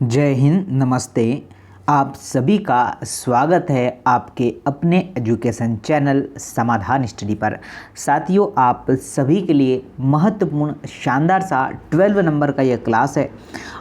जय हिंद, नमस्ते। आप सभी का स्वागत है आपके अपने एजुकेशन चैनल समाधान स्टडी पर। साथियों, आप सभी के लिए महत्वपूर्ण शानदार सा 12 नंबर का यह क्लास है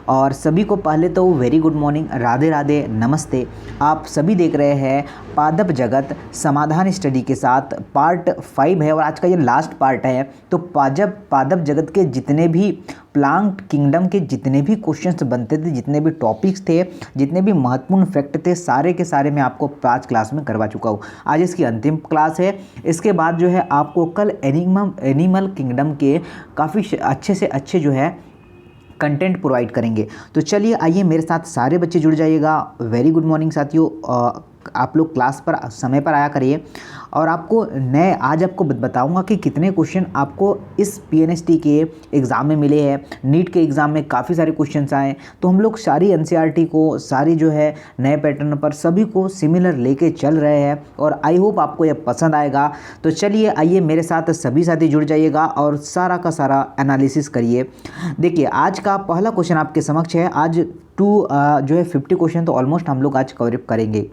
और सभी को पहले तो very good morning, Radhe Radhe, नमस्ते। आप सभी देख रहे हैं पादप जगत समाधान स्टडी के साथ पार्ट 5 है और आज का ये लास्ट पार्ट है। तो पादप जगत के जितने भी प्लांट किंगडम के जितने भी क्वेश्चंस बनते थे, जितने भी टॉपिक्स थे, जितने भी महत्वपूर्ण फैक्ट थे, सारे के सारे मैं आपको 5 क्लास में करवा चुका हूँ। आज इसकी अंतिम क्लास है। इसके बाद जो है आपको कल एनिमल किंगडम के काफ़ी अच्छे से अच्छे जो है कंटेंट प्रोवाइड करेंगे। तो चलिए आइए मेरे साथ सारे बच्चे जुड़ जाइएगा। वेरी गुड मॉर्निंग साथियों। आप लोग क्लास पर समय पर आया करिए और आपको आज आपको बताऊंगा कि कितने क्वेश्चन आपको इस पीएनएसटी के एग्ज़ाम में मिले हैं। नीट के एग्ज़ाम में काफ़ी सारे क्वेश्चंस आए, तो हम लोग सारी एनसीईआरटी को, सारी जो है नए पैटर्न पर सभी को सिमिलर लेके चल रहे हैं और आई होप आपको यह पसंद आएगा। तो चलिए आइए मेरे साथ सभी साथी जुड़ जाइएगा और सारा का सारा एनालिसिस करिए। देखिए आज का पहला क्वेश्चन आपके समक्ष है। आज जो है 50 क्वेश्चन तो ऑलमोस्ट हम लोग आज कवर करेंगे।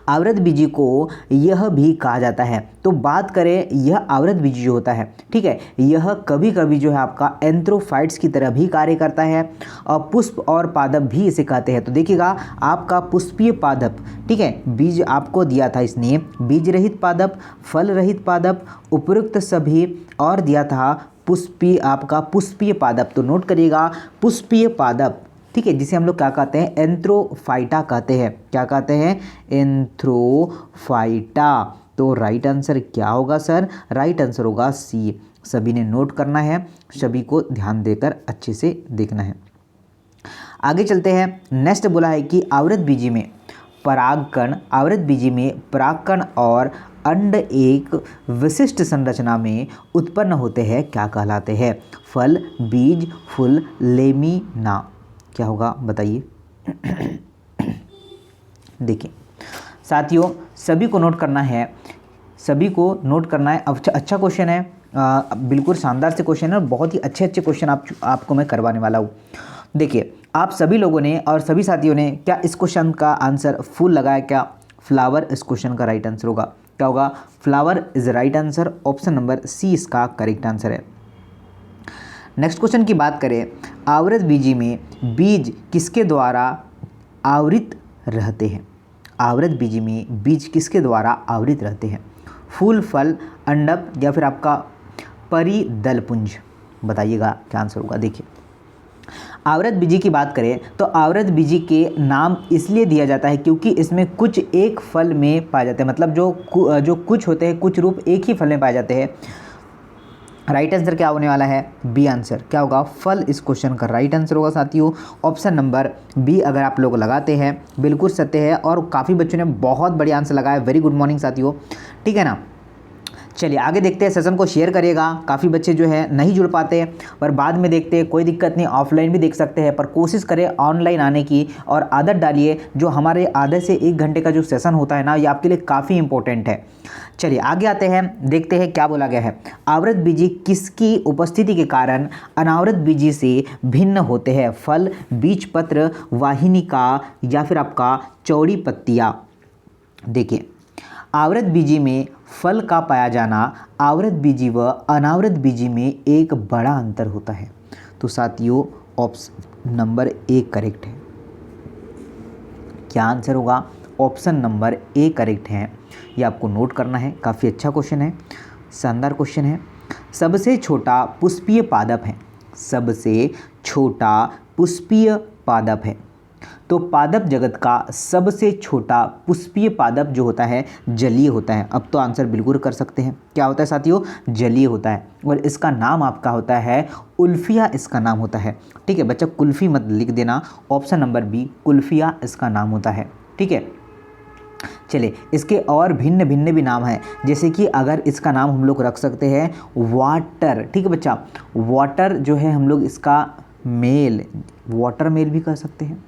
आवृत बीजी को यह भी कहा जाता है। तो बात करें, यह आवृत बीजी जो होता है, ठीक है, यह कभी कभी जो है आपका एंथ्रोफाइट्स की तरह भी कार्य करता है और पुष्प और पादप भी इसे कहते हैं। तो देखिएगा आपका पुष्पीय पादप, ठीक है, बीज आपको दिया था इसने, बीज रहित पादप, फल रहित पादप, उपयुक्त सभी, और दिया था पुष्पीय पादप। तो नोट करिएगा पुष्पीय पादप, ठीक है, जिसे हम लोग क्या कहते हैं, एंथ्रोफाइटा कहते हैं। क्या कहते हैं? एंथ्रोफाइटा। तो राइट आंसर क्या होगा सर? राइट आंसर होगा सी। सभी ने नोट करना है, सभी को ध्यान देकर अच्छे से देखना है। आगे चलते हैं। नेक्स्ट बोला है कि आवृत बीजी में परागकण और अंड एक विशिष्ट संरचना में उत्पन्न होते हैं, क्या कहलाते हैं? फल, बीज, फूल, लेमिना। क्या होगा बताइए। देखिए साथियों, सभी को नोट करना है, अच्छा क्वेश्चन है, बिल्कुल शानदार से क्वेश्चन है और बहुत ही अच्छे क्वेश्चन आपको मैं करवाने वाला हूँ। देखिए आप सभी लोगों ने और सभी साथियों ने क्या इस क्वेश्चन का आंसर फूल लगाया? क्या फ्लावर इस क्वेश्चन का राइट आंसर होगा? क्या होगा? Flower is right answer. Option number C इसका करेक्ट आंसर है। नेक्स्ट क्वेश्चन की बात करें, आवृत बीजी में बीज किसके द्वारा आवृत रहते हैं? आवृत बीजी में बीज किसके द्वारा आवृत रहते हैं? फूल, फल, अंडक या फिर आपका परिदलपुंज? बताइएगा क्या आंसर होगा। देखिए आवृत बीजी की बात करें तो आवृत बीजी के नाम इसलिए दिया जाता है क्योंकि इसमें कुछ एक फल में पाए जाते हैं, मतलब जो कुछ होते हैं, कुछ रूप एक ही फल में पाए जाते हैं। राइट आंसर क्या होने वाला है? B answer. क्या होगा? फल इस क्वेश्चन का राइट आंसर होगा साथियों। ऑप्शन नंबर बी अगर आप लोग लगाते हैं बिल्कुल सत्य है और काफ़ी बच्चों ने बहुत बढ़िया आंसर लगाया। वेरी गुड मॉर्निंग साथियों, ठीक है ना। चलिए आगे देखते हैं। सेशन को शेयर करिएगा। काफ़ी बच्चे जो है नहीं जुड़ पाते पर बाद में देखते हैं, कोई दिक्कत नहीं, ऑफलाइन भी देख सकते हैं, पर कोशिश करें ऑनलाइन आने की और आदत डालिए। जो हमारे आधे से 1 घंटे का जो सेशन होता है ना, ये आपके लिए काफ़ी इंपॉर्टेंट है। चलिए आगे आते हैं, देखते हैं क्या बोला गया है। आवृत बीजी किसकी उपस्थिति के कारण अनावृत बीजी से भिन्न होते हैं? फल, बीज पत्र, वाहिनिका या फिर आपका चौड़ी पत्तियाँ? देखिए आवृत बीजी में फल का पाया जाना आवृत बीजी व अनावृत बीजी में एक बड़ा अंतर होता है। तो साथियों ऑप्शन नंबर ए करेक्ट है। क्या आंसर होगा? ऑप्शन नंबर ए करेक्ट है। ये आपको नोट करना है। काफ़ी अच्छा क्वेश्चन है, शानदार क्वेश्चन है। सबसे छोटा पुष्पीय पादप है। सबसे छोटा पुष्पीय पादप है। तो पादप जगत का सबसे छोटा पुष्पीय पादप जो होता है जलीय होता है। अब तो आंसर बिल्कुल कर सकते हैं। क्या होता है साथियों? जलीय होता है और इसका नाम आपका होता है उल्फिया, इसका नाम होता है। ठीक है बच्चा, कुल्फी मत लिख देना। ऑप्शन नंबर बी कुल्फिया इसका नाम होता है। ठीक है, चलिए इसके और भिन्न भिन्न भी नाम हैं, जैसे कि अगर इसका नाम हम लोग रख सकते हैं वाटर। ठीक है बच्चा, वाटर जो है हम लोग इसका वाटर मेल भी कह सकते हैं,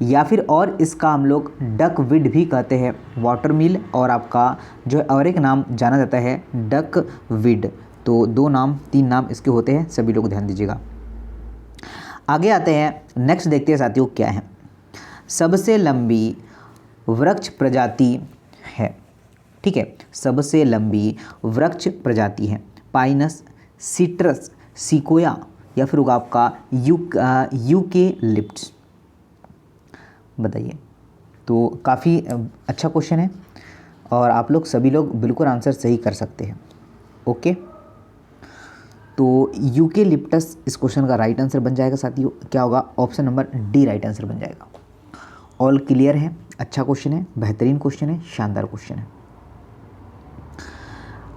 या फिर और इसका हम लोग डकविड भी कहते हैं, वाटर मिल। और आपका जो और एक नाम जाना जाता है डकविड। तो 2 नाम 3 नाम इसके होते हैं, सभी लोग ध्यान दीजिएगा। आगे आते हैं, नेक्स्ट देखते हैं साथियों क्या है। सबसे लंबी वृक्ष प्रजाति है, ठीक है, सबसे लंबी वृक्ष प्रजाति है पाइनस, सिट्रस, सिकोया या फिर होगा आपका यूकेलिप्टस। बताइए। तो काफ़ी अच्छा क्वेश्चन है और आप लोग सभी लोग बिल्कुल आंसर सही कर सकते हैं। ओके, तो यूकेलिप्टस इस क्वेश्चन का राइट आंसर बन जाएगा साथियों। क्या होगा? Option number D right answer बन जाएगा। ऑल क्लियर है? अच्छा क्वेश्चन है, बेहतरीन क्वेश्चन है, शानदार क्वेश्चन है।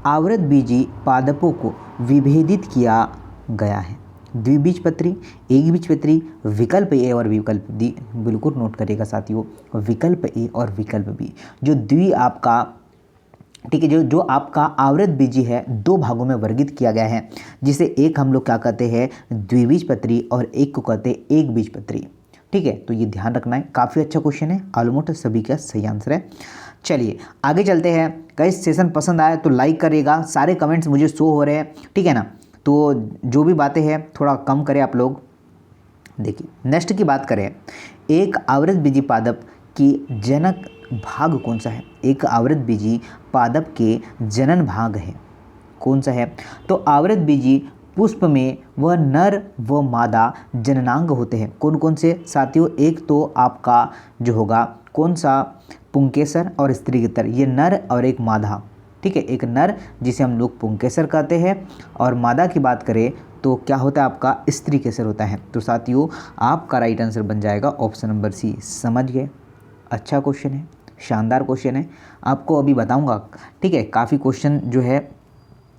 आवृतबीजी पादपों को विभेदित किया गया है। द्विबीजपत्री, एकबीजपत्री, विकल्प ए और विकल्प डी। बिल्कुल नोट करिएगा साथियों, विकल्प ए और विकल्प बी। जो द्वि आपका, ठीक है, जो आपका आवृतबीजी है, दो भागों में वर्गित किया गया है, जिसे एक हम लोग क्या कहते हैं द्विबीजपत्री और एक को कहते हैं एकबीजपत्री। ठीक है, तो ये ध्यान रखना है। काफ़ी अच्छा क्वेश्चन है, ऑलमोस्ट सभी का सही आंसर है। चलिए आगे चलते हैं। गाइस सेशन पसंद आया तो लाइक करिएगा, सारे कमेंट्स मुझे शो हो रहे हैं, ठीक है ना। तो जो भी बातें हैं थोड़ा कम करें आप लोग। देखिए नेक्स्ट की बात करें, एक आवृतबीजी पादप की जनक भाग कौन सा है? एक आवृतबीजी पादप के जनन भाग है, कौन सा है? तो आवृतबीजी पुष्प में वह नर व मादा जननांग होते हैं। कौन कौन से साथियों? एक तो आपका जो होगा कौन सा पुंकेसर और स्त्रीकेसर, ये नर और एक मादा, ठीक है। एक नर जिसे हम लोग पुंकेसर कहते हैं और मादा की बात करें तो क्या होता है आपका स्त्रीकेसर होता है। तो साथियों आपका राइट आंसर बन जाएगा ऑप्शन नंबर सी। समझ गए? अच्छा क्वेश्चन है, शानदार क्वेश्चन है, आपको अभी बताऊंगा, ठीक है। काफ़ी क्वेश्चन जो है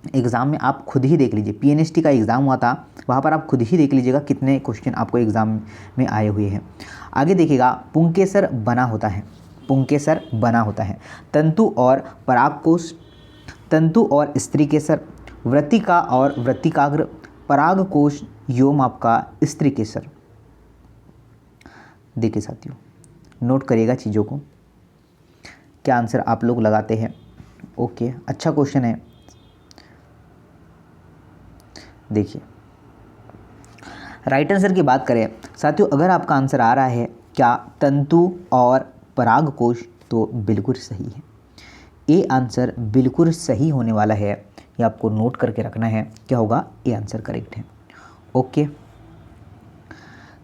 एग्ज़ाम में आप खुद ही देख लीजिए, पीएनएसटी का एग्ज़ाम हुआ था, वहाँ पर आप खुद ही देख लीजिएगा कितने क्वेश्चन आपको एग्ज़ाम में आए हुए हैं। आगे देखिएगा, पुंकेसर बना होता है, पुंकेसर बना होता है तंतु और परागकोश, तंतु और स्त्रीकेसर, वृत्तिका और वृत्तिकाग्र, परागकोश योम आपका स्त्रीकेसर। देखिए साथियों नोट करिएगा चीज़ों को, क्या आंसर आप लोग लगाते हैं। ओके, अच्छा क्वेश्चन है। देखिए राइट आंसर की बात करें साथियों, अगर आपका आंसर आ रहा है क्या तंतु और परागकोश, तो बिल्कुल सही है। ए आंसर बिल्कुल सही होने वाला है, ये आपको नोट करके रखना है। क्या होगा? ए आंसर करेक्ट है। ओके,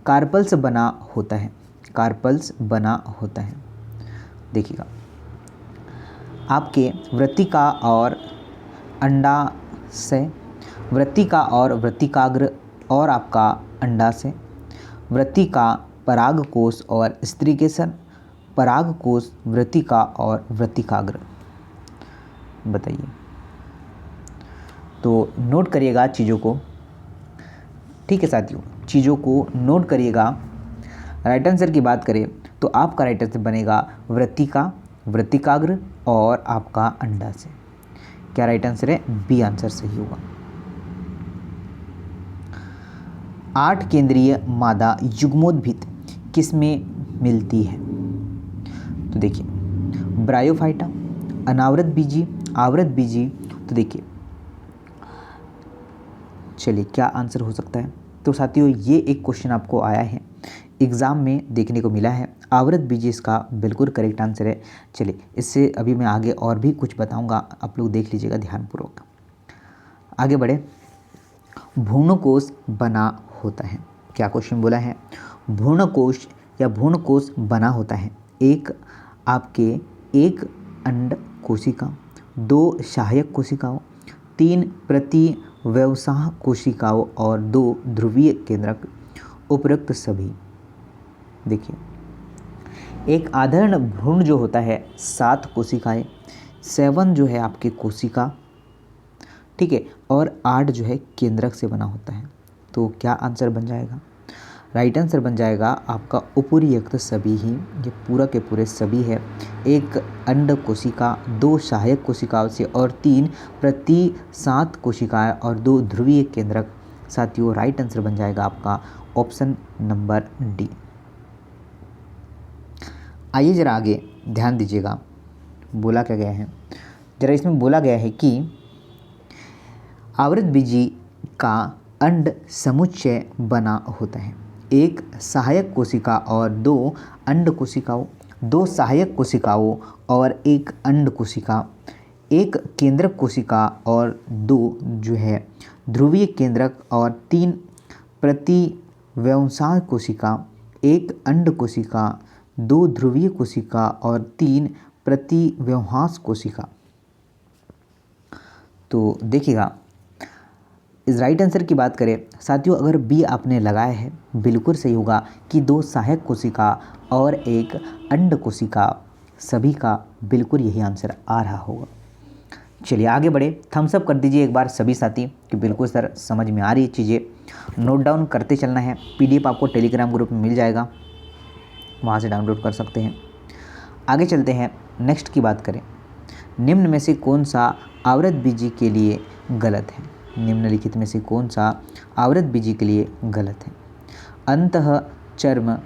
कार्पल्स बना होता है, कार्पल्स बना होता है। देखिएगा आपके वृत्तिका और अंडा से, वृत्तिका और वृत्तिकाग्र और आपका अंडा से, वृत्तिका परागकोश और स्त्रीकेसर, परागकोश वृत्तिका और वृत्तिकाग्र। बताइए। तो नोट करिएगा चीज़ों को, ठीक है साथियों, चीज़ों को नोट करिएगा। राइट आंसर की बात करें तो आपका राइट आंसर बनेगा वृत्तिका, वृत्तिकाग्र और आपका अंडा से। क्या राइट आंसर है? बी आंसर सही होगा। 8 केंद्रीय मादा युग्मोद्भिद किसमें मिलती है? तो देखिए ब्रायोफाइटा, अनावृतबीजी, आवृतबीजी। तो देखिए चलिए क्या आंसर हो सकता है। तो साथियों ये एक क्वेश्चन आपको आया है एग्ज़ाम में, देखने को मिला है। आवृतबीजी इसका बिल्कुल करेक्ट आंसर है। चलिए इससे अभी मैं आगे और भी कुछ बताऊंगा, आप लोग देख लीजिएगा ध्यानपूर्वक। आगे बढ़े। भ्रूणकोश बना होता है, क्या क्वेश्चन बोला है? भ्रूणकोश या भ्रूणकोश बना होता है एक आपके एक अंड कोशिका, 2 सहायक कोशिकाओं, 3 प्रतिव्यवसाय कोशिकाओं और 2 ध्रुवीय केंद्रक, उपरोक्त सभी। देखिए एक आधारण भ्रूण जो होता है 7 कोशिकाएं, 7 जो है आपके कोशिका, ठीक है, और 8 जो है केंद्रक से बना होता है। तो क्या आंसर बन जाएगा? राइट आंसर बन जाएगा आपका उपर्युक्त सभी ही, ये पूरा के पूरे सभी है। एक अंड कोशिका, 2 सहायक कोशिकाओं से और 3 प्रतिसात कोशिकाएं और 2 ध्रुवीय केंद्रक। साथियों राइट आंसर बन जाएगा आपका ऑप्शन नंबर डी। आइए जरा आगे ध्यान दीजिएगा, बोला क्या गया है जरा। इसमें बोला गया है कि आवृतबीजी का अंड समुच्चय बना होता है। एक सहायक कोशिका और दो अंड कोशिकाओं, दो सहायक कोशिकाओं और एक अंड कोशिका, एक केंद्रक कोशिका और दो जो है ध्रुवीय केंद्रक और तीन प्रतिव्यवसाय कोशिका, एक अंड कोशिका, दो ध्रुवीय कोशिका और तीन प्रतिव्यवहास कोशिका। तो देखिएगा, इस राइट आंसर की बात करें साथियों, अगर बी आपने लगाया है बिल्कुल सही होगा कि दो सहायक कोशिका और एक अंड कोशिका, सभी का बिल्कुल यही आंसर आ रहा होगा। चलिए आगे बढ़े, थम्स अप कर दीजिए एक बार सभी साथी कि बिल्कुल सर समझ में आ रही है चीज़ें, नोट डाउन करते चलना है। पीडीएफ आपको टेलीग्राम ग्रुप में मिल जाएगा, वहाँ से डाउनलोड कर सकते हैं। आगे चलते हैं, नेक्स्ट की बात करें, निम्न में से कौन सा आवृतबीजी के लिए गलत है? निम्नलिखित में से कौन सा आवृतबीजी के लिए गलत है? अंतः चर्म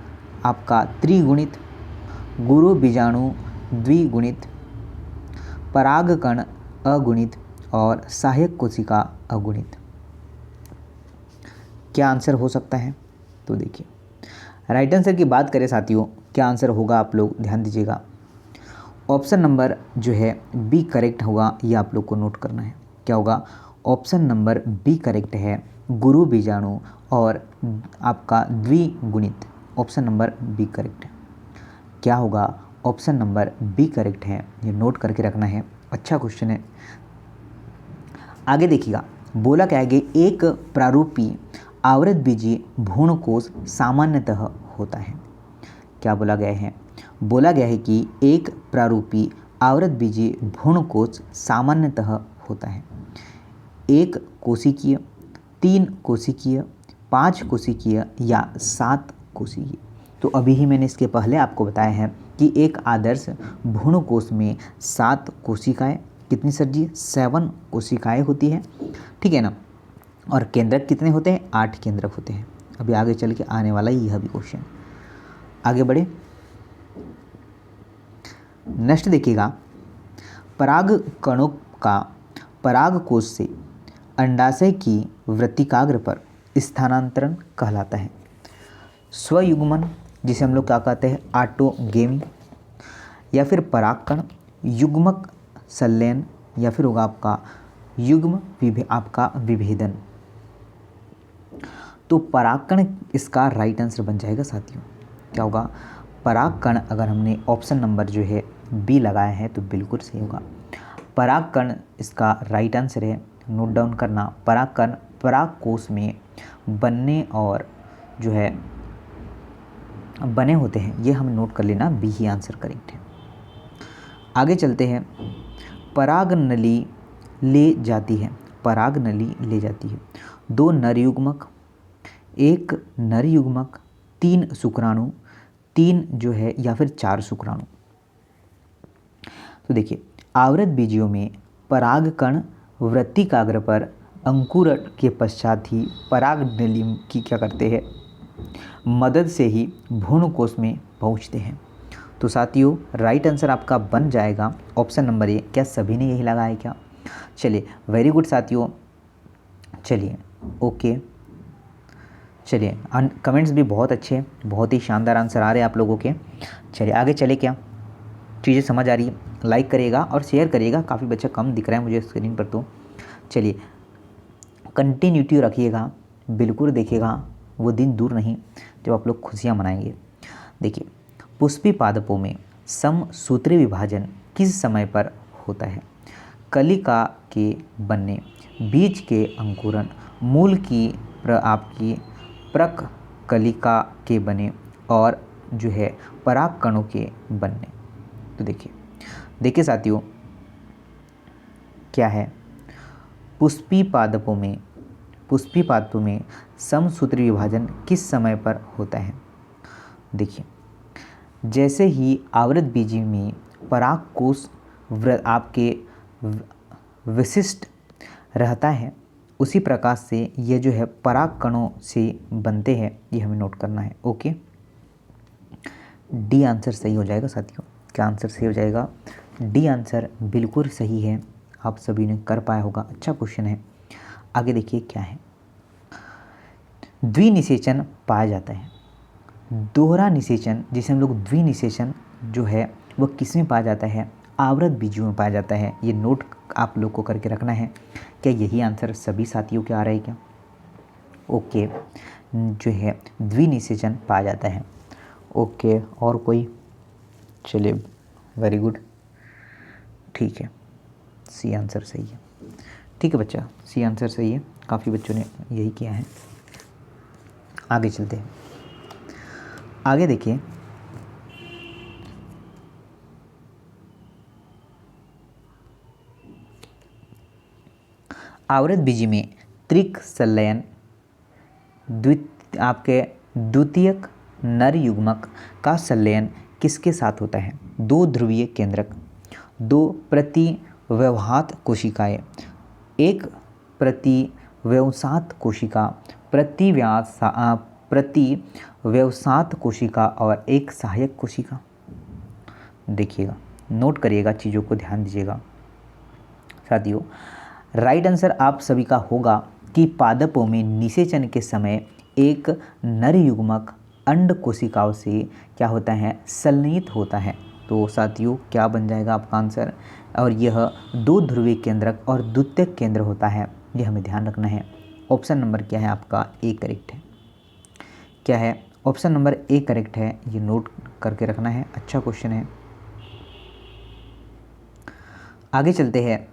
आपका त्रिगुणित, गुरु बीजाणु द्विगुणित, परागकण अगुणित और सहायक कोशिका अगुणित। क्या आंसर हो सकता है? तो देखिए, राइट आंसर की बात करें साथियों, क्या आंसर होगा आप लोग ध्यान दीजिएगा। ऑप्शन नंबर जो है बी करेक्ट होगा, ये आप लोग को नोट करना है। क्या होगा? ऑप्शन नंबर बी करेक्ट है, गुरु बीजाणु और आपका द्विगुणित। ऑप्शन नंबर बी करेक्ट है। क्या होगा? ऑप्शन नंबर बी करेक्ट है, ये नोट करके रखना है, अच्छा क्वेश्चन है। आगे देखिएगा, बोला क्या है कि एक प्रारूपी आवृतबीजी भ्रूणकोश सामान्यतः होता है। क्या बोला गया है? बोला गया है कि एक प्रारूपी आवृतबीजी भ्रूणकोश सामान्यतः होता है एक कोशिकीय, तीन कोशिकीय, पाँच कोशिकीय या सात कोशिकीय। तो अभी ही मैंने इसके पहले आपको बताया है कि एक आदर्श भ्रूणकोश में 7 कोशिकाएं, कितनी सर जी? 7 कोशिकाएं होती है, ठीक है ना। और केंद्रक कितने होते हैं? 8 केंद्रक होते हैं। अभी आगे चल के आने वाला यह भी क्वेश्चन। आगे बढ़े, नेक्स्ट देखिएगा, पराग कणों का परागकोश से अंडाशय की वृत्तिकाग्र पर स्थानांतरण कहलाता है। स्वयुग्मन, जिसे हम लोग क्या कहते हैं? ऑटोगेमी, या फिर परागकण, युग्मक संलयन, या फिर होगा आपका आपका विभेदन। तो परागकण इसका राइट आंसर बन जाएगा साथियों। क्या होगा? परागकण। अगर हमने ऑप्शन नंबर जो है बी लगाया है तो बिल्कुल सही होगा। परागकण इसका राइट आंसर है, नोट डाउन करना। परागकण परागकोश में बनने और जो है बने होते हैं, ये हम नोट कर लेना, बी ही आंसर करेक्ट है। आगे चलते हैं, परागनली ले जाती है, परागनली ले जाती है 2 नर युग्मक, 1 नर युग्मक, 3 शुक्राणु, 3 जो है या फिर 4 शुक्राणु। तो देखिए, आवृतबीजियों में परागकण वृत्तिकाग्र पर अंकुरण के पश्चात ही परागनली की क्या करते हैं? मदद से ही भ्रूणकोश में पहुंचते हैं। तो साथियों, राइट आंसर आपका बन जाएगा ऑप्शन नंबर ए। क्या सभी ने यही लगा है क्या? चलिए, वेरी गुड साथियों। चलिए, ओके, चलिए, कमेंट्स भी बहुत अच्छे, बहुत ही शानदार आंसर आ रहे हैं आप लोगों के। चलिए आगे चले, क्या चीज़ें समझ आ रही है? लाइक करिएगा और शेयर करिएगा, काफ़ी बच्चा कम दिख रहा है मुझे स्क्रीन पर। तो चलिए, कंटिन्यूटी रखिएगा, बिल्कुल देखिएगा, वो दिन दूर नहीं जब आप लोग खुशियाँ मनाएंगे। देखिए, पुष्पी पादपों में समसूत्री विभाजन किस समय पर होता है? कलिका के बनने, बीज के अंकुरण, मूल की आपकी प्रक कलिका के बने और जो है पराग कणों के बनने। तो देखिए साथियों, क्या है? पुष्पी पादपों में समसूत्री विभाजन किस समय पर होता है? देखिए, जैसे ही आवृतबीजी में परागकोश आपके विशिष्ट रहता है, उसी प्रकार से ये जो है पराग कणों से बनते हैं, ये हमें नोट करना है। ओके, डी आंसर सही हो जाएगा साथियों। क्या आंसर सही हो जाएगा? डी आंसर बिल्कुल सही है, आप सभी ने कर पाया होगा, अच्छा क्वेश्चन है। आगे देखिए क्या है, द्विनिषेचन पाया जाता है। दोहरा निषेचन जिसे हम लोग द्विनिषेचन जो है वह किस में पाया जाता है? आवृत बीजों में पाया जाता है। ये नोट आप लोग को करके रखना है। क्या यही आंसर सभी साथियों के आ रहा है क्या? ओके, जो है द्विनिषेचन पाया जाता है। ओके, और कोई? चलिए, वेरी गुड, ठीक है, सी आंसर सही है। ठीक है बच्चा, सी आंसर सही है। काफ़ी बच्चों ने यही किया है। आगे चलते हैं। आगे देखिए, आवृत बीजी में त्रिक संलयन आपके द्वितीयक नर युग्मक का संलयन किसके साथ होता है? दो ध्रुवीय केंद्रक, दो प्रतिव्यवहात कोशिकाएं, एक प्रतिव्यवसात कोशिका, प्रतिव्यवसात कोशिका और एक सहायक कोशिका। देखिएगा, नोट करिएगा, चीज़ों को ध्यान दीजिएगा साथियों। राइट आंसर आप सभी का होगा कि पादपों में निषेचन के समय एक नर युग्मक अंड कोशिकाओं से क्या होता है? संलयित होता है। तो साथियों क्या बन जाएगा आपका आंसर? और यह दो ध्रुवीय केंद्रक और द्वितीयक केंद्र होता है, यह हमें ध्यान रखना है। ऑप्शन नंबर क्या है आपका? ए करेक्ट है। क्या है? ऑप्शन नंबर ए करेक्ट है। ये नोट करके रखना है, अच्छा क्वेश्चन है। आगे चलते हैं।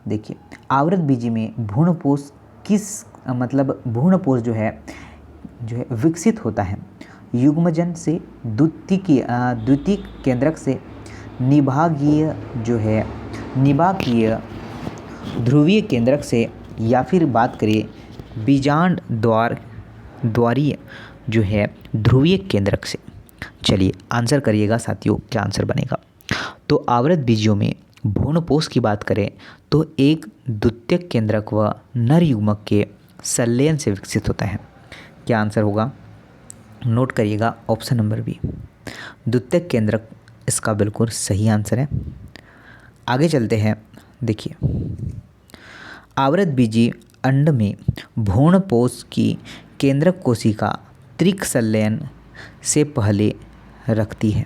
देखिए, आवृत बीजी में भ्रूणपोष भ्रूणपोष जो है विकसित होता है युग्मजन से, द्वितीयक केंद्रक से, निभागीय ध्रुवीय केंद्रक से, या फिर बात करें बीजांड द्वारीय जो है ध्रुवीय केंद्रक से। चलिए आंसर करिएगा साथियों, क्या आंसर बनेगा? तो आवृत बीजियों में भ्रूणपोष की बात करें तो एक द्वितीयक केंद्रक व नर युग्मक के संलयन से विकसित होता है। क्या आंसर होगा? नोट करिएगा, ऑप्शन नंबर बी, द्वितीयक केंद्रक इसका बिल्कुल सही आंसर है। आगे चलते हैं। देखिए, आवृत बीजी अंड में भ्रूणपोष की केंद्रक कोशिका त्रिक संलयन से पहले रखती है।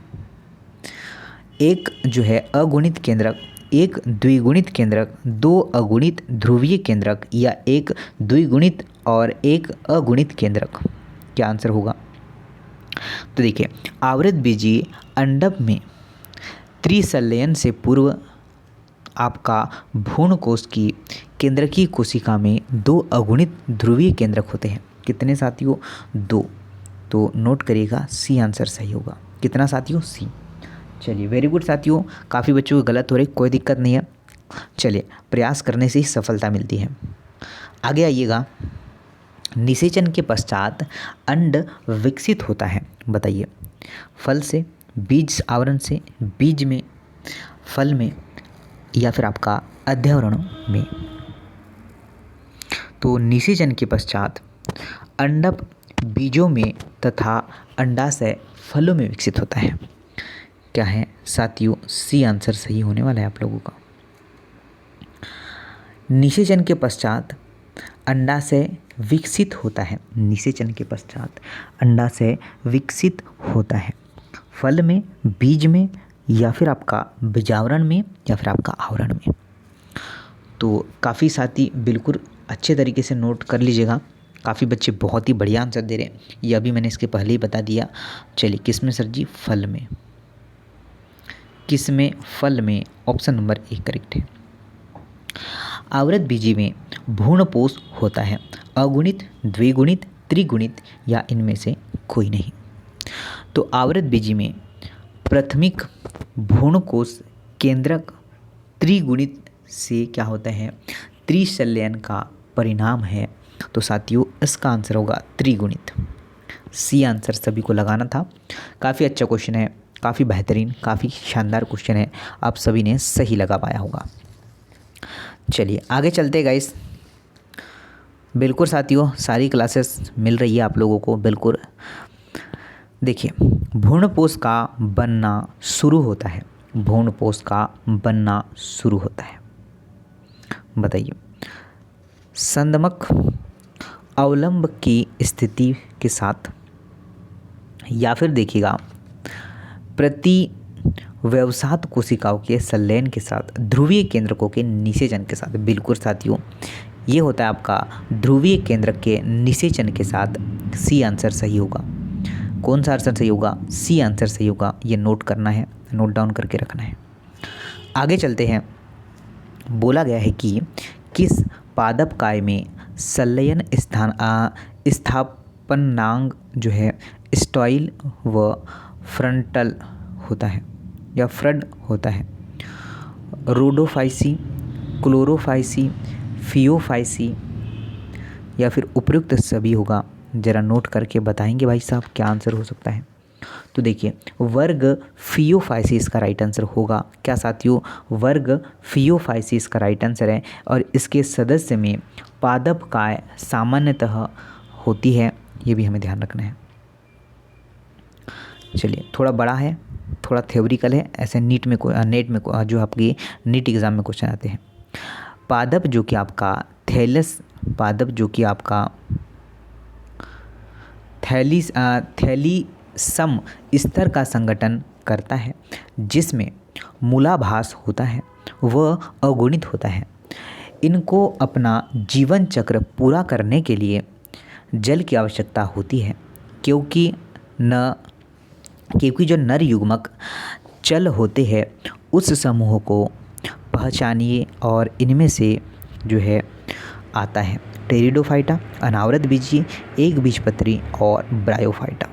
एक जो है अगुणित केंद्रक, एक द्विगुणित केंद्रक, दो अगुणित ध्रुवीय केंद्रक, या एक द्विगुणित और एक अगुणित केंद्रक। क्या आंसर होगा? तो देखिए, आवृत बीजी अंडक में त्रिसंलयन से पूर्व आपका भ्रूणकोश की केंद्रकीय कोशिका में दो अगुणित ध्रुवीय केंद्रक होते हैं। कितने साथियों? दो। तो नोट करिएगा, सी आंसर सही होगा। कितना साथियों? सी। चलिए, वेरी गुड साथियों, काफ़ी बच्चों को गलत हो रही, कोई दिक्कत नहीं है। चलिए, प्रयास करने से ही सफलता मिलती है। आगे आइएगा। निषेचन के पश्चात अंड विकसित होता है। बताइए, फल से, बीज आवरण से, बीज में, फल में, या फिर आपका अध्यावरण में। तो निषेचन के पश्चात अंडक बीजों में तथा अंडाशय फलों में विकसित होता है। क्या है साथियों? सी आंसर सही होने वाला है आप लोगों का। निषेचन के पश्चात अंडाशय विकसित होता है। निषेचन के पश्चात अंडाशय विकसित होता है फल में, बीज में, या फिर आपका बीजावरण में, या फिर आपका आवरण में। तो काफ़ी साथी बिल्कुल अच्छे तरीके से नोट कर लीजिएगा। काफ़ी बच्चे बहुत ही बढ़िया आंसर दे रहे हैं, ये अभी मैंने इसके पहले ही बता दिया। चलिए, किस में सर जी? फल में। किस में? फल में। ऑप्शन नंबर ए करेक्ट है। आवृत बीजी में भ्रूणपोष होता है अगुणित, द्विगुणित, त्रिगुणित, या इनमें से कोई नहीं। तो आवृत बीजी में प्राथमिक भ्रूणकोश केंद्रक त्रिगुणित से क्या होता है? त्रिसंलयन का परिणाम है। तो साथियों इसका आंसर होगा त्रिगुणित। सी आंसर सभी को लगाना था। काफ़ी अच्छा क्वेश्चन है, काफ़ी बेहतरीन, काफ़ी शानदार क्वेश्चन है, आप सभी ने सही लगा पाया होगा। चलिए आगे चलते गाइस। बिल्कुल साथियों, सारी क्लासेस मिल रही है आप लोगों को बिल्कुल। देखिए, भ्रूणपोष का बनना शुरू होता है। भ्रूणपोष का बनना शुरू होता है। बताइए, संदमक अवलंब की स्थिति के साथ या फिर देखिएगा प्रति व्यवसात कोशिकाओं के संलयन के साथ ध्रुवीय केंद्रकों के निषेचन के साथ। बिल्कुल साथियों, ये होता है आपका ध्रुवीय केंद्रक के निषेचन के साथ। सी आंसर सही होगा। कौन सा आंसर सही होगा? सी आंसर सही होगा। ये नोट करना है, नोट डाउन करके रखना है। आगे चलते हैं। बोला गया है कि किस पादप काय में संलयन स्थापनांग जो है स्टॉइल व फ्रंटल होता है या फ्रड होता है? रोडोफाइसी, क्लोरोफाइसी, फियोफाइसी या फिर उपयुक्त सभी होगा? ज़रा नोट करके बताएंगे भाई साहब क्या आंसर हो सकता है। तो देखिए वर्ग फियोफाइसिस का राइट आंसर होगा। क्या साथियों? वर्ग फियोफाइसिस का राइट आंसर है। और इसके सदस्य में पादप काय सामान्यतः होती है, ये भी हमें ध्यान रखना है। चलिए, थोड़ा बड़ा है, थोड़ा थ्योरिकल है, ऐसे नेट में जो आपकी नीट एग्ज़ाम में क्वेश्चन आते हैं। पादप जो कि आपका थैलस पादप जो कि आपका थैलीसम स्तर का संगठन करता है, जिसमें मूलाभास होता है वह अगुणित होता है। इनको अपना जीवन चक्र पूरा करने के लिए जल की आवश्यकता होती है, क्योंकि जो नर युग्मक चल होते हैं उस समूह को पहचानिए और इनमें से जो है आता है टेरिडोफाइटा, अनावृत बीजी, एक बीजपत्री और ब्रायोफाइटा।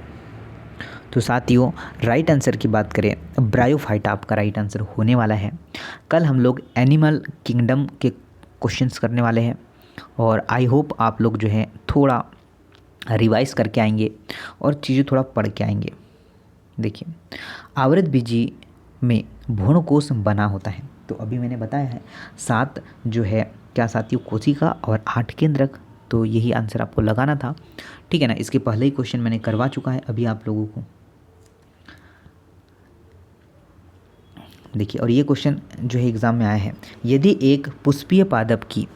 तो साथियों राइट आंसर की बात करें, ब्रायोफाइटा आपका राइट आंसर होने वाला है। कल हम लोग एनिमल किंगडम के क्वेश्चंस करने वाले हैं और आई होप आप लोग जो है थोड़ा रिवाइज करके आएंगे और चीज़ें थोड़ा पढ़ के आएंगे। देखिए आवृत बीजी में भ्रूणकोश बना होता है। तो अभी मैंने बताया है 7 जो है क्या साथियों कोशिका और 8 केंद्रक। तो यही आंसर आपको लगाना था, ठीक है ना। इसके पहले ही क्वेश्चन मैंने करवा चुका है अभी आप लोगों को। देखिए और ये क्वेश्चन जो है एग्ज़ाम में आया है, यदि एक पुष्पीय पादप की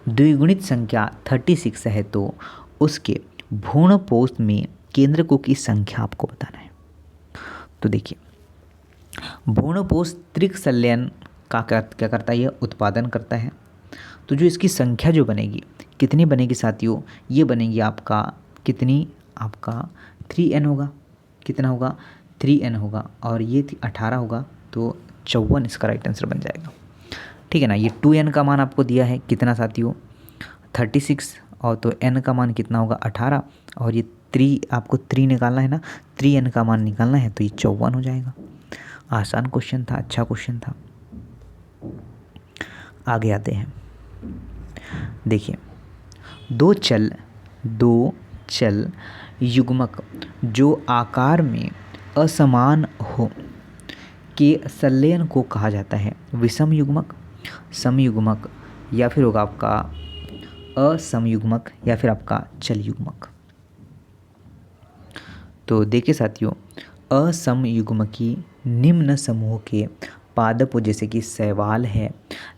द्विगुणित संख्या 36 है तो उसके भ्रूणपोष में केंद्रकों की संख्या आपको बताना है। तो देखिए भ्रूणपोष त्रिक संलयन का क्या करता है? ये उत्पादन करता है। तो जो इसकी संख्या जो बनेगी कितनी बनेगी साथियों? ये बनेगी आपका कितनी? आपका 3n होगा। कितना होगा? 3n होगा। और ये 18 होगा तो 54 इसका राइट आंसर बन जाएगा, ठीक है ना। ये 2n का मान आपको दिया है कितना साथियों? 36। और तो n का मान कितना होगा? 18। और ये 3 आपको 3 निकालना है ना, 3n का मान निकालना है तो ये 54 हो जाएगा। आसान क्वेश्चन था, अच्छा क्वेश्चन था। आगे आते हैं। देखिए दो चल युग्मक जो आकार में असमान हो के संलयन को कहा जाता है विषम युग्मक, समयुग्मक या फिर होगा आपका असमयुग्मक या फिर आपका चल युग्मक। तो देखिए साथियों असमयुग्मकी निम्न समूह के पादपों जैसे कि शैवाल है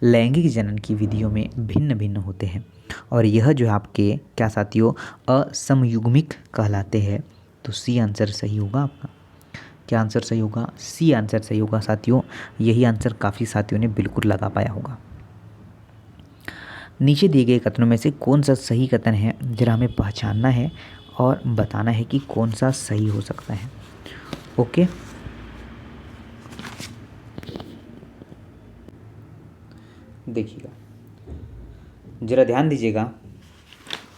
लैंगिक जनन की विधियों में भिन्न भिन्न होते हैं और यह जो है आपके क्या साथियों असमयुग्मिक कहलाते हैं। तो सी आंसर सही होगा आपका। क्या आंसर सही होगा? सी आंसर सही होगा साथियों। यही आंसर काफ़ी साथियों ने बिल्कुल लगा पाया होगा। नीचे दिए गए कथनों में से कौन सा सही कथन है, जरा हमें पहचानना है और बताना है कि कौन सा सही हो सकता है। ओके, देखिएगा ज़रा ध्यान दीजिएगा।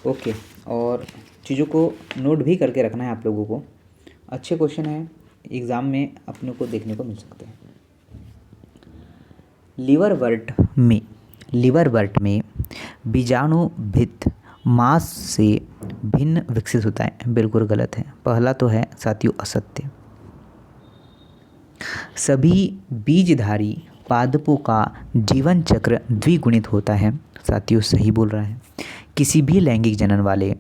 ओके, और चीज़ों को नोट भी करके रखना है आप लोगों को। अच्छे क्वेश्चन है, एग्ज़ाम में अपने को देखने को मिल सकते हैं। लीवरवर्ट में बीजाणुभित्त मांस से भिन्न विकसित होता है। बिल्कुल गलत है। पहला तो है साथियों असत्य। सभी बीजधारी पादपों का जीवन चक्र द्विगुणित होता है। साथियों सही बोल रहा है। किसी भी लैंगिक जनन वाले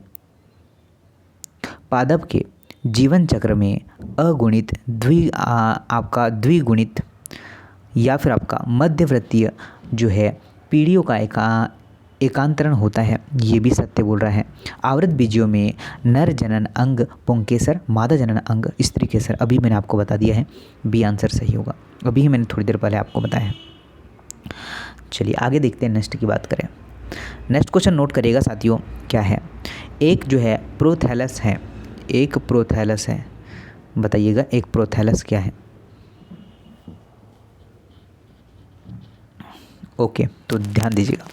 पादप के जीवन चक्र में अगुणित आपका द्विगुणित या फिर आपका मध्यवर्तीय जो है पीढ़ियों का एकांतरण होता है, ये भी सत्य बोल रहा है। आवृत बीजियों में नर जनन अंग पुंकेसर, मादा जनन अंग स्त्री केसर, अभी मैंने आपको बता दिया है, बी आंसर सही होगा, अभी ही मैंने थोड़ी देर पहले आपको बताया है। चलिए आगे देखते हैं, नेक्स्ट की बात करें। नेक्स्ट क्वेश्चन नोट करिएगा साथियों, क्या है, एक जो है प्रोथैलस है, एक प्रोथैलस है, बताइएगा एक प्रोथैलस क्या है। ओके, तो ध्यान दीजिएगा,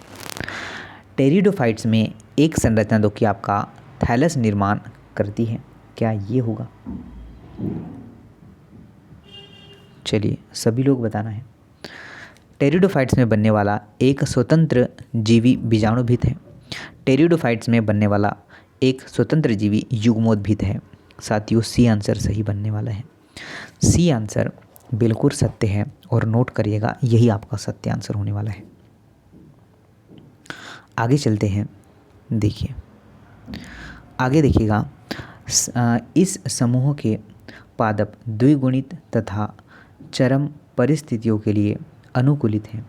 टेरिडोफाइट्स में एक संरचना जो कि आपका थैलस निर्माण करती है, क्या ये होगा? चलिए सभी लोग बताना है। टेरिडोफाइट्स में बनने वाला एक स्वतंत्र जीवी बीजाणुभित है, टेरिडोफाइट्स में बनने वाला एक स्वतंत्र जीवी युग्मोद्भिद है। साथियों सी आंसर सही बनने वाला है, सी आंसर बिल्कुल सत्य है, और नोट करिएगा यही आपका सत्य आंसर होने वाला है। आगे चलते हैं, देखिए आगे देखिएगा, इस समूह के पादप द्विगुणित तथा चरम परिस्थितियों के लिए अनुकूलित हैं।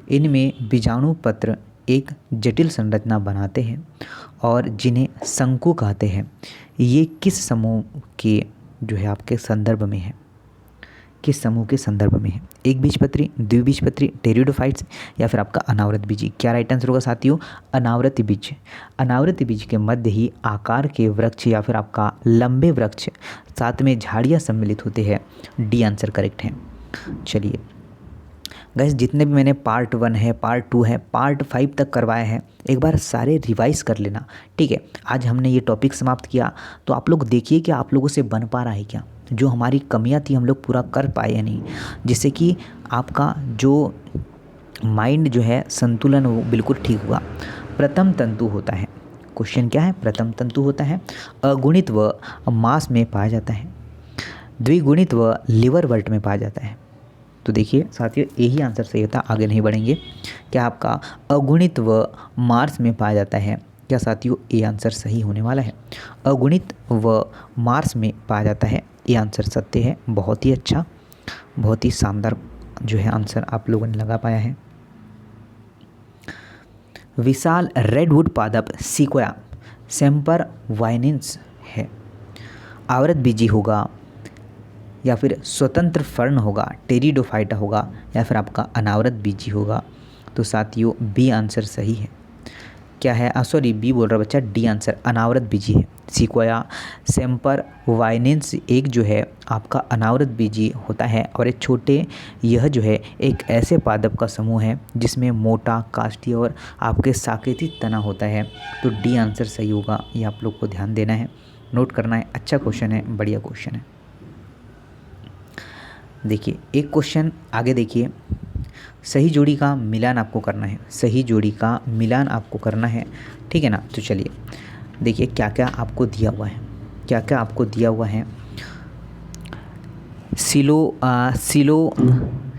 इनमें बीजाणु पत्र एक जटिल संरचना बनाते हैं और जिन्हें शंकु कहते हैं। ये किस समूह के जो है आपके संदर्भ में है, किस समूह के संदर्भ में है? एक बीजपत्री, द्विबीजपत्री, टेरिडोफाइट्स, या फिर आपका अनावृत बीजी। क्या राइट आंसर होगा साथियों? अनावृत बीज। अनावृत बीज के मध्य ही आकार के वृक्ष या फिर आपका लंबे वृक्ष, साथ में झाड़ियाँ सम्मिलित होते हैं। डी आंसर करेक्ट है। चलिए गाइस, जितने भी मैंने पार्ट 1 है, पार्ट 2 है, पार्ट 5 तक करवाए हैं, एक बार सारे रिवाइज कर लेना, ठीक है। आज हमने ये टॉपिक समाप्त किया, तो आप लोग देखिए कि आप लोगों से बन पा रहा है क्या, जो हमारी कमियां थी हम लोग पूरा कर पाए या नहीं, जिससे कि आपका जो माइंड जो है संतुलन वो बिल्कुल ठीक हुआ। प्रथम तंतु होता है, क्वेश्चन क्या है, प्रथम तंतु होता है, अगुणित व मांस में पाया जाता है, द्विगुणित व लिवर वर्ट में पाया जाता है। तो देखिए साथियों यही आंसर सही होता, आगे नहीं बढ़ेंगे। क्या आपका अगुणित व मांस में पाया जाता है? क्या साथियों ये आंसर सही होने वाला है? अगुणित व मांस में पाया जाता है, ये आंसर सत्य है। बहुत ही अच्छा, बहुत ही शानदार जो है आंसर आप लोगों ने लगा पाया है। विशाल रेडवुड पादप सिक्वोया सेम्पर वाइनेंस है, आवृत बीजी होगा या फिर स्वतंत्र फर्न होगा, टेरिडोफाइटा होगा, या फिर आपका अनावृत बीजी होगा? तो साथियों बी आंसर सही है। क्या है, सॉरी बी बोल रहा बच्चा, डी आंसर अनावृत बीजी है। सिक्वोया सेम्पर वाइनेंस एक जो है आपका अनावृत बीजी होता है, और एक छोटे यह जो है एक ऐसे पादप का समूह है जिसमें मोटा काष्ठीय और आपके साकेतित तना होता है। तो डी आंसर सही होगा, ये आप लोग को ध्यान देना है, नोट करना है। अच्छा क्वेश्चन है, बढ़िया क्वेश्चन है। देखिए एक क्वेश्चन आगे देखिए, सही जोड़ी का मिलान आपको करना है, सही जोड़ी का मिलान आपको करना है, ठीक है ना। तो चलिए देखिए क्या क्या आपको दिया हुआ है, क्या क्या आपको दिया हुआ है।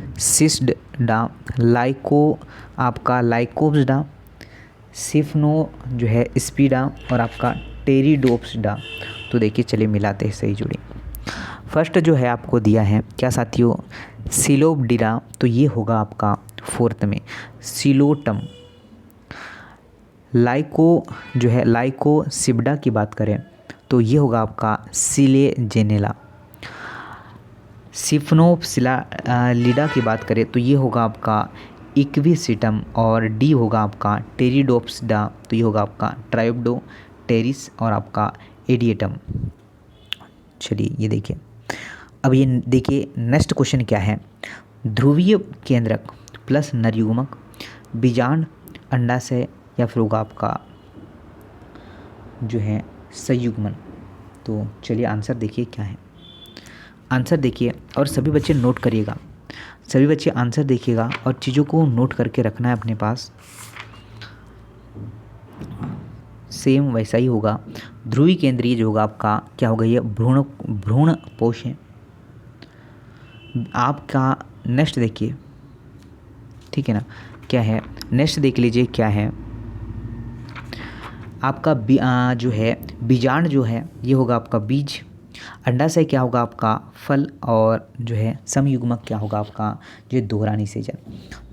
सिलोसिस्डा, लाइको आपका लाइकोप्सडा, सिफनो जो है स्पीडा, और आपका टेरिडोप्सडा। तो देखिए चलिए मिलाते हैं सही जोड़ी। फर्स्ट जो है आपको दिया है क्या साथियों, सिलोबडिला, तो ये होगा आपका फोर्थ में सिलोटम। लाइको जो है लाइकोसिबडा की बात करें तो ये होगा आपका सिलेजेनेला। सिफनोप्सिला लीडा की बात करें तो ये होगा आपका इक्विसिटम, और डी होगा आपका टेरिडोप्सडा, तो ये होगा आपका ट्रायोब्डो टेरिस और आपका एडिएटम। चलिए ये देखिए, अब ये देखिए नेक्स्ट क्वेश्चन क्या है। ध्रुवीय केंद्रक प्लस नरयुग्मक, बीजांड, अंडाशय, या फिर होगा आपका जो है संयुग्मन। तो चलिए आंसर देखिए क्या है, आंसर देखिए और सभी बच्चे नोट करिएगा, सभी बच्चे आंसर देखिएगा और चीज़ों को नोट करके रखना है अपने पास। सेम वैसा ही होगा। ध्रुवीय केंद्रीय जो होगा आपका क्या होगा, ये भ्रूण पोष है आपका। नेक्स्ट देखिए, ठीक है ना, क्या है नेक्स्ट देख लीजिए क्या है आपका जो है बीजांड जो है ये होगा आपका बीज, अंडाशय क्या होगा आपका फल, और जो है समयुग्मक क्या होगा आपका जो दोहरा निषेचन।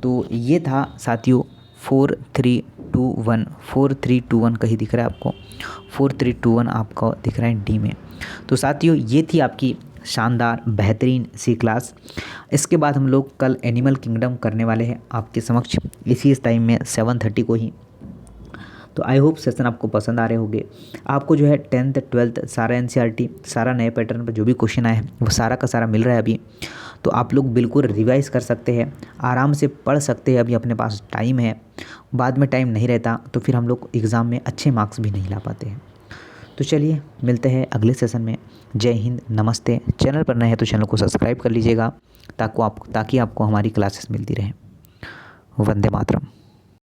तो ये था साथियों 4, 3, 4321 4321 कहीं दिख रहा है आपको, 4321 आपको दिख रहा है डी में। तो साथियों ये थी आपकी शानदार बेहतरीन सी क्लास। इसके बाद हम लोग कल एनिमल किंगडम करने वाले हैं आपके समक्ष इसी टाइम में 7:30 को ही। तो आई होप सेशन आपको पसंद आ रहे होंगे। आपको जो है 10th 12th सारा एनसीईआरटी सारा नए पैटर्न पर जो भी क्वेश्चन आए हैं वो सारा का सारा मिल रहा है अभी। तो आप लोग बिल्कुल रिवाइज़ कर सकते हैं, आराम से पढ़ सकते हैं, अभी अपने पास टाइम है। बाद में टाइम नहीं रहता तो फिर हम लोग एग्ज़ाम में अच्छे मार्क्स भी नहीं ला पाते हैं। तो चलिए मिलते हैं अगले सेशन में। जय हिंद, नमस्ते। चैनल पर नए हैं तो चैनल को सब्सक्राइब कर लीजिएगा ताकि आपको हमारी क्लासेस मिलती रहें। वंदे मातरम।